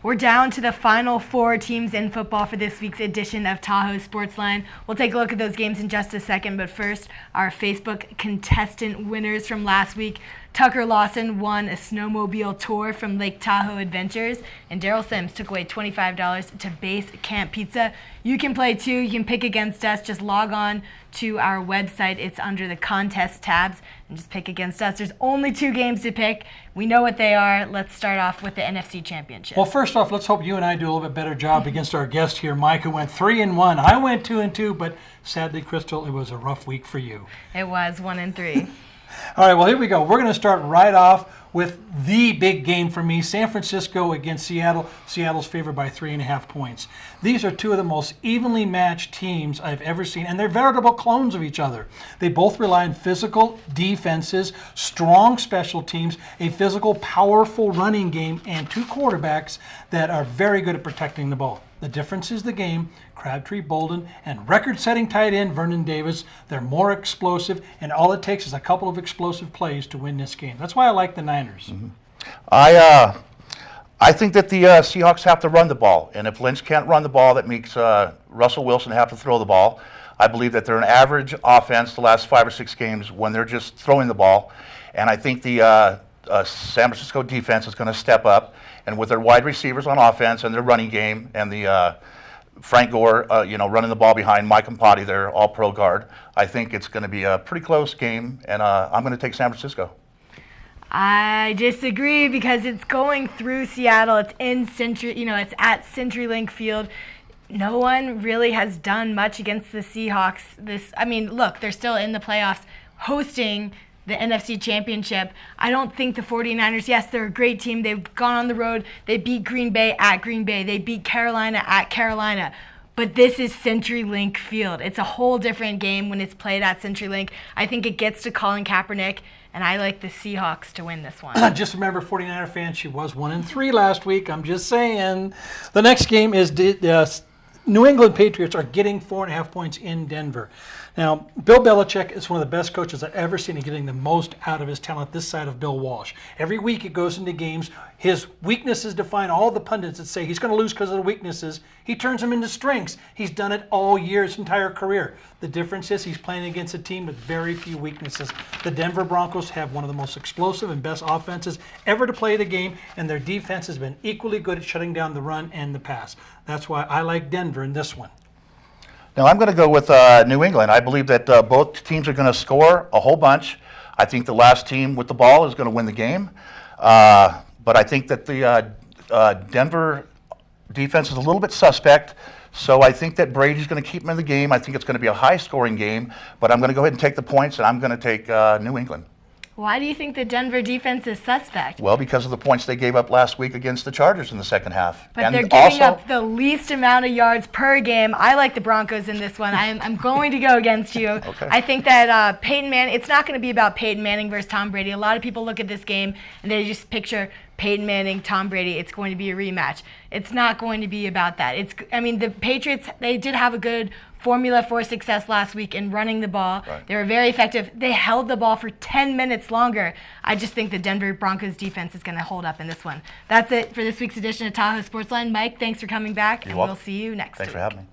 We're down to the final 4 teams in football for this week's edition of Tahoe Sportsline. We'll take a look at those games in just a second, but first, our Facebook contestant winners from last week. Tucker Lawson won a snowmobile tour from Lake Tahoe Adventures, and Daryl Sims took away $25 to Base Camp Pizza. You can play too. You can pick against us. Just log on to our website. It's under the contest tabs, and just pick against us. There's only 2 games to pick. We know what they are. Let's start off with the NFC Championship. Well, first off, let's hope you and I do a little bit better job against our guest here, Mike, who went 3-1. I went 2-2, but sadly, Crystal, it was a rough week for you. It was 1-3. All right, well, here we go. We're going to start right off with the big game for me, San Francisco against Seattle. Seattle's favored by 3.5 points. These are 2 of the most evenly matched teams I've ever seen, and they're veritable clones of each other. They both rely on physical defenses, strong special teams, a physical, powerful running game, and 2 quarterbacks that are very good at protecting the ball. The difference is the game. Crabtree, Bolden, and record-setting tight end Vernon Davis. They're more explosive, and all it takes is a couple of explosive plays to win this game. That's why I like the Niners. Mm-hmm. I think that the Seahawks have to run the ball, and if Lynch can't run the ball, that makes Russell Wilson have to throw the ball. I believe that they're an average offense the last 5 or 6 games when they're just throwing the ball, and I think the San Francisco defense is going to step up, and with their wide receivers on offense and their running game and the Frank Gore, running the ball behind Mike Impati, their all-pro guard, I think it's going to be a pretty close game, and I'm going to take San Francisco. I disagree because it's going through Seattle. It's in it's at CenturyLink Field. No one really has done much against the Seahawks. Look, they're still in the playoffs, hosting the NFC Championship. I don't think the 49ers, yes, they're a great team. They've gone on the road. They beat Green Bay at Green Bay. They beat Carolina at Carolina. But this is CenturyLink Field. It's a whole different game when it's played at CenturyLink. I think it gets to Colin Kaepernick, and I like the Seahawks to win this one. Just remember, 49er fans, she was 1-3 last week. I'm just saying. The next game is New England Patriots are getting 4.5 points in Denver. Now, Bill Belichick is one of the best coaches I've ever seen in getting the most out of his talent this side of Bill Walsh. Every week he goes into games. His weaknesses define all the pundits that say he's going to lose because of the weaknesses. He turns them into strengths. He's done it all year, his entire career. The difference is he's playing against a team with very few weaknesses. The Denver Broncos have one of the most explosive and best offenses ever to play the game, and their defense has been equally good at shutting down the run and the pass. That's why I like Denver in this one. Now, I'm going to go with New England. I believe that both teams are going to score a whole bunch. I think the last team with the ball is going to win the game. But I think that the Denver defense is a little bit suspect. So I think that Brady's going to keep them in the game. I think it's going to be a high-scoring game. But I'm going to go ahead and take the points, and I'm going to take New England. Why do you think the Denver defense is suspect? Well, because of the points they gave up last week against the Chargers in the second half. But they're giving up the least amount of yards per game. I like the Broncos in this one. I'm going to go against you. Okay. I think that Peyton Manning, it's not going to be about Peyton Manning versus Tom Brady. A lot of people look at this game and they just picture Peyton Manning, Tom Brady. It's going to be a rematch. It's not going to be about that. The Patriots, they did have a good formula for success last week in running the ball. Right. They were very effective. They held the ball for 10 minutes longer. I just think the Denver Broncos defense is going to hold up in this one. That's it for this week's edition of Tahoe Sportsline. Mike, thanks for coming back, and we'll see you next week. Thanks for having me.